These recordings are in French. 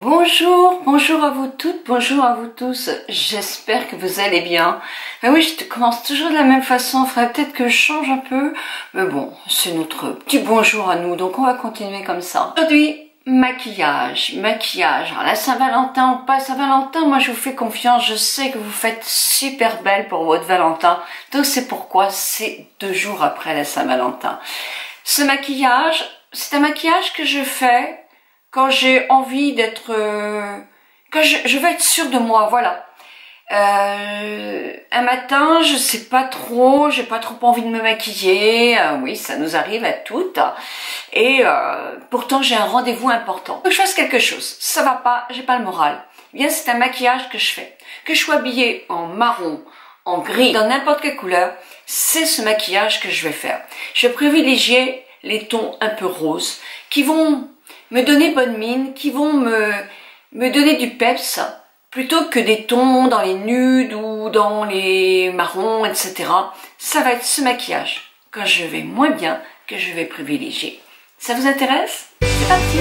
Bonjour, bonjour à vous toutes, bonjour à vous tous, j'espère que vous allez bien. Ah oui, je commence toujours de la même façon, il faudrait peut-être que je change un peu, mais bon, c'est notre petit bonjour à nous, donc on va continuer comme ça. Aujourd'hui, maquillage. Alors la Saint-Valentin, on passe à Valentin, moi je vous fais confiance, je sais que vous faites super belle pour votre Valentin, donc c'est pourquoi c'est 2 jours après la Saint-Valentin. Ce maquillage, c'est un maquillage que je fais quand j'ai envie d'être, quand je veux être sûre de moi, voilà. Un matin, je sais pas trop, j'ai pas trop envie de me maquiller, oui, ça nous arrive à toutes, et pourtant j'ai un rendez-vous important. Faut que je fasse quelque chose, ça va pas, j'ai pas le moral. Eh bien, c'est un maquillage que je fais. Que je sois habillée en marron, en gris, dans n'importe quelle couleur, c'est ce maquillage que je vais faire. Je vais privilégier les tons un peu roses, qui vont me donner bonne mine, qui vont me donner du peps, plutôt que des tons dans les nudes ou dans les marrons, etc. Ça va être ce maquillage, quand je vais moins bien, que je vais privilégier. Ça vous intéresse? C'est parti!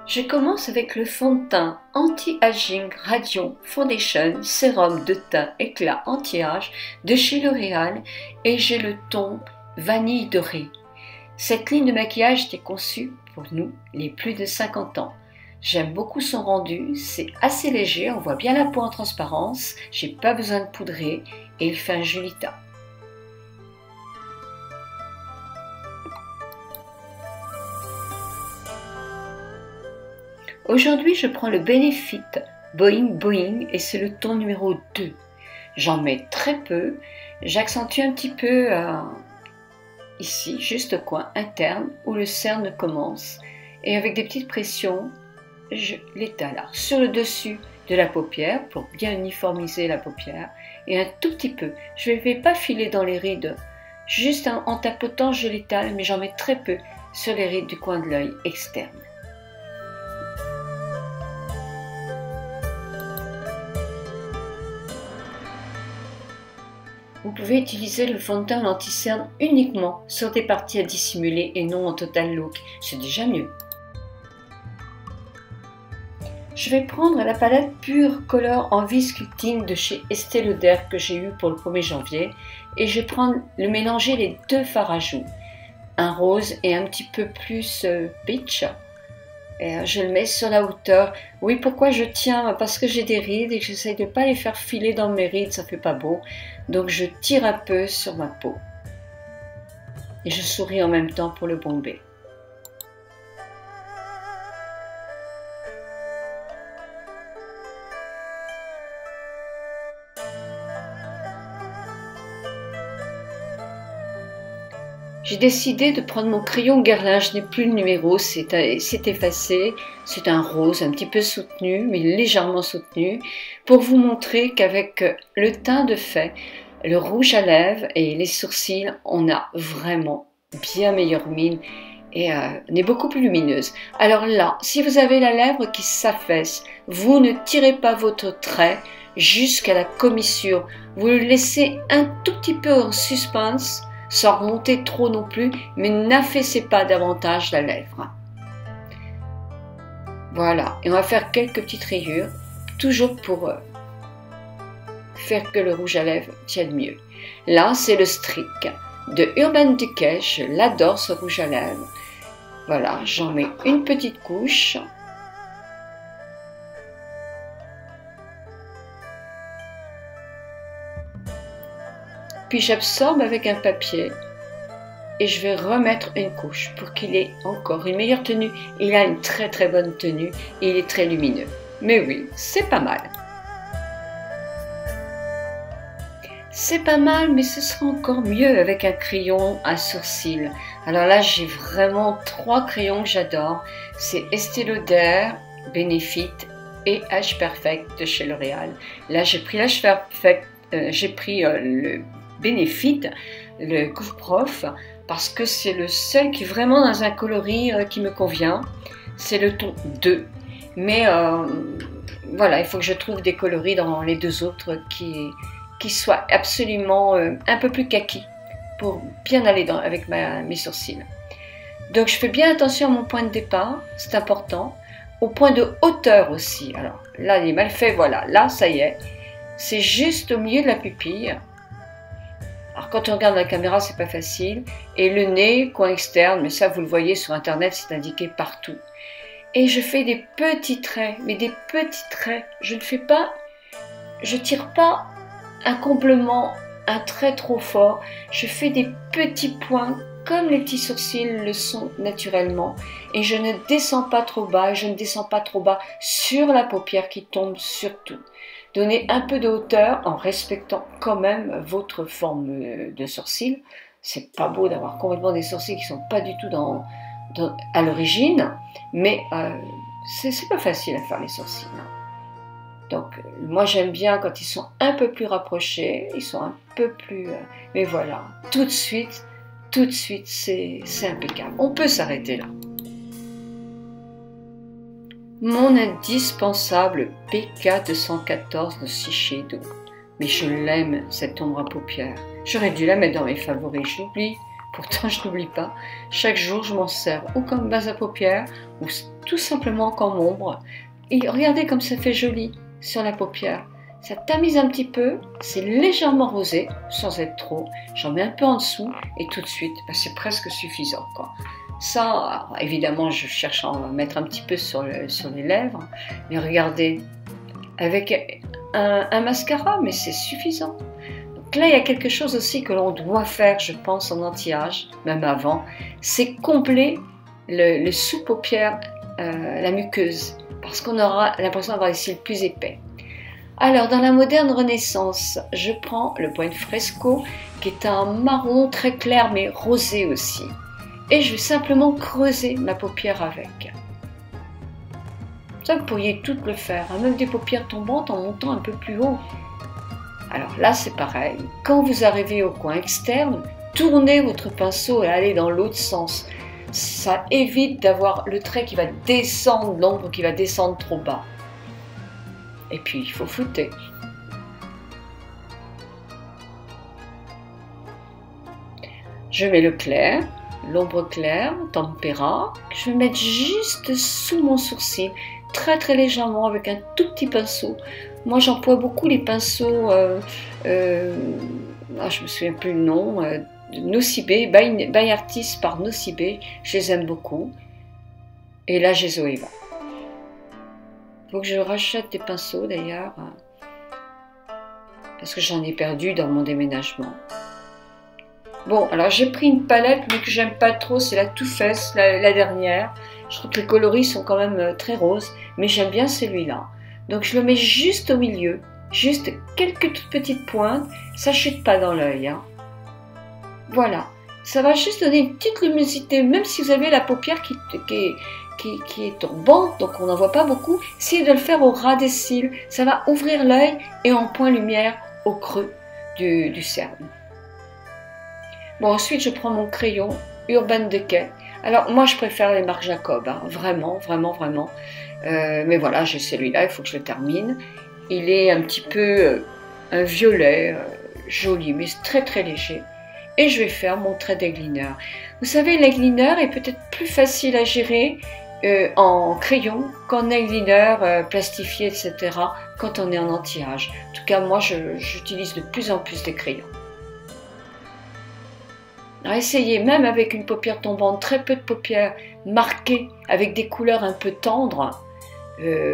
Je commence avec le fond de teint Anti-Aging Radiant Foundation Sérum de teint éclat anti-âge de chez L'Oréal et j'ai le ton Vanille Dorée. Cette ligne de maquillage était conçue pour nous, les plus de 50 ans. J'aime beaucoup son rendu, c'est assez léger, on voit bien la peau en transparence, j'ai pas besoin de poudrer et il fait un joli teint. Aujourd'hui, je prends le Benefit Boing et c'est le ton numéro 2. J'en mets très peu, j'accentue un petit peu ici, juste au coin interne où le cerne commence et avec des petites pressions, je l'étale sur le dessus de la paupière pour bien uniformiser la paupière et un tout petit peu. Je ne vais pas filer dans les rides, juste en tapotant je l'étale mais j'en mets très peu sur les rides du coin de l'œil externe. Vous pouvez utiliser le fond de teint anti-cerne uniquement sur des parties à dissimuler et non en total look, c'est déjà mieux. Je vais prendre la palette Pure Color Envie Sculpting de chez Estée Lauder que j'ai eu pour le 1er janvier et je vais mélanger les 2 fards à joues, un rose et un petit peu plus peach. Et je le mets sur la hauteur. Oui, pourquoi je tiens? Parce que j'ai des rides et que j'essaye de ne pas les faire filer dans mes rides, ça fait pas beau. Donc je tire un peu sur ma peau. Et je souris en même temps pour le bomber. J'ai décidé de prendre mon crayon Guerlain, je n'ai plus le numéro, c'est effacé, c'est un rose un petit peu soutenu, mais légèrement soutenu, pour vous montrer qu'avec le teint de fait, le rouge à lèvres et les sourcils, on a vraiment bien meilleure mine et on est beaucoup plus lumineuse. Alors là, si vous avez la lèvre qui s'affaisse, vous ne tirez pas votre trait jusqu'à la commissure, vous le laissez un tout petit peu en suspense, sans remonter trop non plus, mais n'affaissez pas davantage la lèvre. Voilà, et on va faire quelques petites rayures, toujours pour faire que le rouge à lèvres tienne mieux. Là, c'est le Streak de Urban Decay, je l'adore ce rouge à lèvres. Voilà, j'en mets une petite couche. Puis j'absorbe avec un papier et je vais remettre une couche pour qu'il ait encore une meilleure tenue. Il a une très très bonne tenue et il est très lumineux. Mais oui, c'est pas mal. C'est pas mal, mais ce sera encore mieux avec un crayon à sourcils. Alors là, j'ai vraiment 3 crayons que j'adore. C'est Estée Lauder, Benefit et Age Perfect de chez L'Oréal. Là, j'ai pris l'Age Perfect j'ai pris le Benefit, le Couvre Prof, parce que c'est le seul qui est vraiment dans un coloris qui me convient. C'est le ton 2. Mais voilà, il faut que je trouve des coloris dans les deux autres qui soient absolument un peu plus kaki pour bien aller avec mes sourcils. Donc je fais bien attention à mon point de départ, c'est important. Au point de hauteur aussi. Alors là, il est mal fait, voilà. Là, ça y est. C'est juste au milieu de la pupille. Alors quand on regarde la caméra, c'est pas facile. Et le nez, coin externe, mais ça vous le voyez sur internet, c'est indiqué partout. Et je fais des petits traits, mais des petits traits. Je tire pas un comblement, un trait trop fort. Je fais des petits points comme les petits sourcils le sont naturellement. Et je ne descends pas trop bas, je ne descends pas trop bas sur la paupière qui tombe surtout. Donnez un peu de hauteur en respectant quand même votre forme de sourcil. C'est pas beau d'avoir complètement des sourcils qui sont pas du tout à l'origine, mais c'est pas facile à faire les sourcils. Donc moi j'aime bien quand ils sont un peu plus rapprochés, ils sont un peu plus... mais voilà, tout de suite c'est impeccable. On peut s'arrêter là. Mon indispensable PK214 de Shiseido. Mais je l'aime, cette ombre à paupières. J'aurais dû la mettre dans mes favoris, je l'oublie. Pourtant, je n'oublie pas. Chaque jour, je m'en sers ou comme base à paupières ou tout simplement comme ombre. Et regardez comme ça fait joli sur la paupière. Ça tamise un petit peu, c'est légèrement rosé, sans être trop. J'en mets un peu en dessous et tout de suite, c'est presque suffisant, quoi. Ça, alors, évidemment, je cherche à en mettre un petit peu sur les lèvres. Mais regardez, avec un mascara, mais c'est suffisant. Donc là, il y a quelque chose aussi que l'on doit faire, je pense, en anti-âge, même avant. C'est combler le sous-paupière, la muqueuse, parce qu'on aura l'impression d'avoir les cils plus épais. Alors, dans la moderne Renaissance, je prends le Point Fresco, qui est un marron très clair, mais rosé aussi. Et je vais simplement creuser ma paupière avec. Ça, vous pourriez toutes le faire, hein, même des paupières tombantes en montant un peu plus haut. Alors là, c'est pareil. Quand vous arrivez au coin externe, tournez votre pinceau et allez dans l'autre sens. Ça évite d'avoir le trait qui va descendre, l'ombre qui va descendre trop bas. Et puis, il faut flouter. Je mets le clair, l'ombre claire, tempéra, que je vais mettre juste sous mon sourcil, très très légèrement, avec un tout petit pinceau. Moi, j'emploie beaucoup les pinceaux, je me souviens plus le nom, Nocibé, by Artist par Nocibé, je les aime beaucoup. Et là, j'ai Zoeva. Faut que je rachète des pinceaux d'ailleurs, parce que j'en ai perdu dans mon déménagement. Bon, alors j'ai pris une palette, mais que j'aime pas trop, c'est la Too Faced, la dernière. Je trouve que les coloris sont quand même très roses, mais j'aime bien celui-là. Donc je le mets juste au milieu, juste quelques toutes petites pointes, ça chute pas dans l'œil. Hein. Voilà, ça va juste donner une petite luminosité, même si vous avez la paupière qui est tombante, donc on n'en voit pas beaucoup. Essayez de le faire au ras des cils, ça va ouvrir l'œil et en point lumière au creux du cerne. Bon, ensuite je prends mon crayon Urban Decay. Alors moi je préfère les marques Jacob, hein, vraiment. Mais voilà, j'ai celui-là, il faut que je le termine. Il est un petit peu un violet, joli, mais très très léger. Et je vais faire mon trait d'eyeliner. Vous savez, l'eyeliner est peut-être plus facile à gérer en crayon qu'en eyeliner plastifié, etc. quand on est en anti-âge. En tout cas, moi, j'utilise de plus en plus des crayons. Alors, essayez, même avec une paupière tombante, très peu de paupières marquées, avec des couleurs un peu tendres,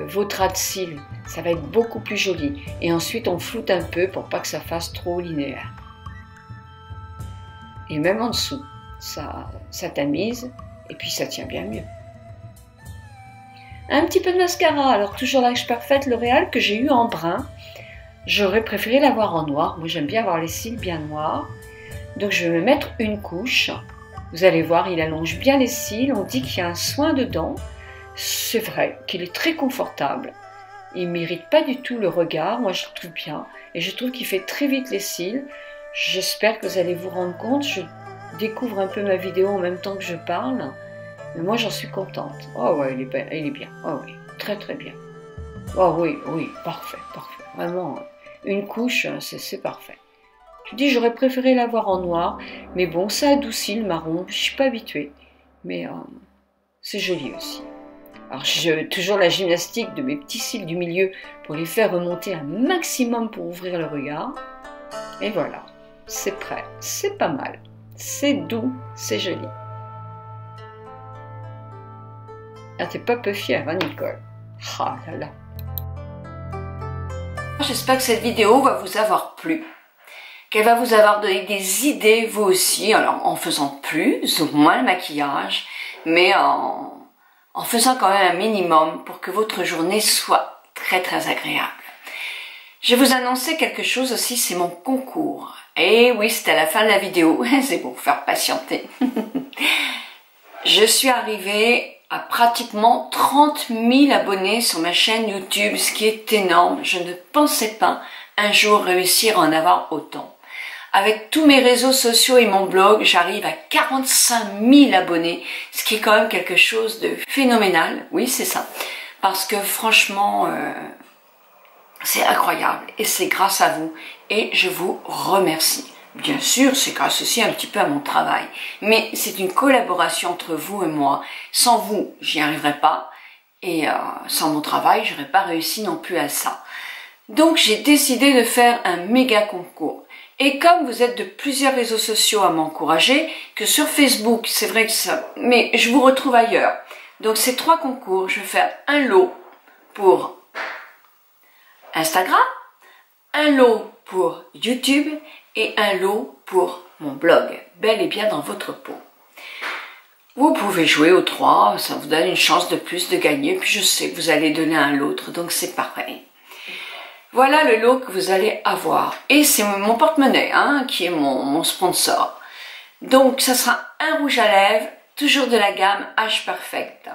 vos traits de cils, ça va être beaucoup plus joli. Et ensuite, on floute un peu pour pas que ça fasse trop linéaire. Et même en dessous, ça tamise et puis ça tient bien mieux. Un petit peu de mascara, alors toujours la Parfaite L'Oréal que j'ai eu en brun. J'aurais préféré l'avoir en noir, moi j'aime bien avoir les cils bien noirs. Donc je vais me mettre une couche. Vous allez voir, il allonge bien les cils, on dit qu'il y a un soin dedans. C'est vrai qu'il est très confortable. Il ne mérite pas du tout le regard, moi je le trouve bien. Et je trouve qu'il fait très vite les cils. J'espère que vous allez vous rendre compte. Je découvre un peu ma vidéo en même temps que je parle. Mais moi j'en suis contente. Oh ouais, il est bien. Oh oui, très très bien. Oh oui, oui, parfait, parfait. Vraiment, une couche, c'est parfait. Je dis, j'aurais préféré l'avoir en noir. Mais bon, ça adoucit le marron. Je ne suis pas habituée. Mais c'est joli aussi. Alors j'ai toujours la gymnastique de mes petits cils du milieu pour les faire remonter un maximum pour ouvrir le regard. Et voilà, c'est prêt, c'est pas mal, c'est doux, c'est joli. Ah, t'es pas peu fière, hein, Nicole? Ah là là. J'espère que cette vidéo va vous avoir plu, qu'elle va vous avoir donné des idées, vous aussi, alors en faisant plus ou moins le maquillage, mais en faisant quand même un minimum pour que votre journée soit très très agréable. Je vais vous annoncer quelque chose aussi, c'est mon concours. Et oui, c'est à la fin de la vidéo, c'est pour vous faire patienter. Je suis arrivée à pratiquement 30 000 abonnés sur ma chaîne YouTube, ce qui est énorme. Je ne pensais pas un jour réussir à en avoir autant. Avec tous mes réseaux sociaux et mon blog, j'arrive à 45 000 abonnés, ce qui est quand même quelque chose de phénoménal. Oui, c'est ça. Parce que franchement, c'est incroyable. Et c'est grâce à vous. Et je vous remercie. Bien sûr, c'est grâce aussi un petit peu à mon travail. Mais c'est une collaboration entre vous et moi. Sans vous, j'y arriverais pas. Et sans mon travail, j'aurais pas réussi non plus à ça. Donc, j'ai décidé de faire un méga concours. Et comme vous êtes de plusieurs réseaux sociaux à m'encourager, que sur Facebook, c'est vrai que ça, mais je vous retrouve ailleurs. Donc ces 3 concours, je vais faire un lot pour Instagram, un lot pour YouTube et un lot pour mon blog, bel et bien dans votre peau. Vous pouvez jouer aux 3, ça vous donne une chance de plus de gagner, puis je sais que vous allez donner à l'autre, donc c'est pareil. Voilà le lot que vous allez avoir. Et c'est mon porte-monnaie, hein, qui est mon sponsor. Donc, ça sera un rouge à lèvres, toujours de la gamme H Perfect.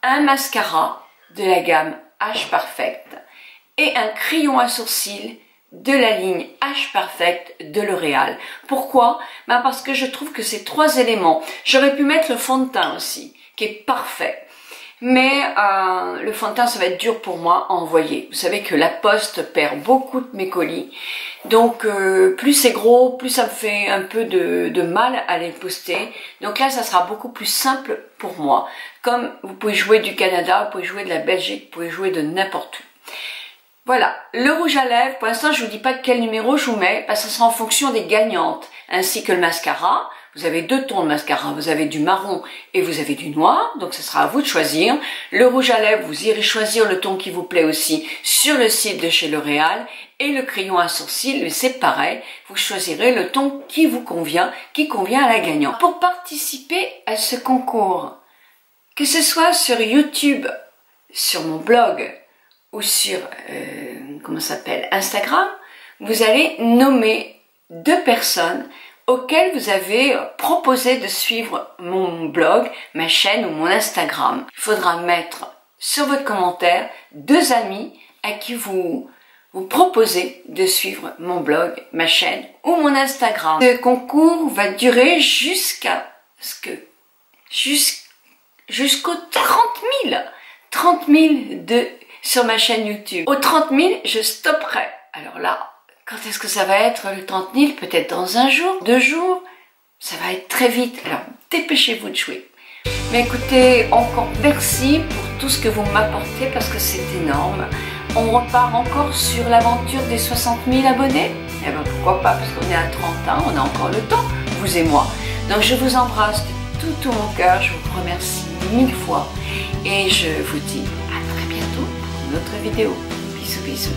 Un mascara de la gamme H Perfect. Et un crayon à sourcils de la ligne H Perfect de L'Oréal. Pourquoi? Ben parce que je trouve que ces 3 éléments, j'aurais pu mettre le fond de teint aussi, qui est parfait. Mais le fond de teint, ça va être dur pour moi à envoyer. Vous savez que la Poste perd beaucoup de mes colis. Donc, plus c'est gros, plus ça me fait un peu de mal à les poster. Donc là, ça sera beaucoup plus simple pour moi. Comme vous pouvez jouer du Canada, vous pouvez jouer de la Belgique, vous pouvez jouer de n'importe où. Voilà, le rouge à lèvres, pour l'instant, je ne vous dis pas quel numéro je vous mets, parce que ça sera en fonction des gagnantes, ainsi que le mascara. Vous avez 2 tons de mascara, vous avez du marron et vous avez du noir, donc ce sera à vous de choisir. Le rouge à lèvres, vous irez choisir le ton qui vous plaît aussi sur le site de chez L'Oréal. Et le crayon à sourcils, c'est pareil, vous choisirez le ton qui vous convient, qui convient à la gagnante. Pour participer à ce concours, que ce soit sur YouTube, sur mon blog ou sur comment ça s'appelle, Instagram, vous allez nommer 2 personnes auxquelles vous avez proposé de suivre mon blog, ma chaîne ou mon Instagram. Il faudra mettre sur votre commentaire 2 amis à qui vous proposez de suivre mon blog, ma chaîne ou mon Instagram. Ce concours va durer jusqu'au 30 000. 30 000 sur ma chaîne YouTube. Aux 30 000, je stopperai. Alors là, quand est-ce que ça va être le 30 000? Peut-être dans 1 jour, 2 jours. Ça va être très vite. Alors, dépêchez-vous de jouer. Mais écoutez, encore merci pour tout ce que vous m'apportez parce que c'est énorme. On repart encore sur l'aventure des 60 000 abonnés. Eh bien, pourquoi pas, parce qu'on est à 30 ans, on a encore le temps, vous et moi. Donc, je vous embrasse de tout mon cœur. Je vous remercie 1000 fois. Et je vous dis à très bientôt pour une autre vidéo. Bisous, bisous.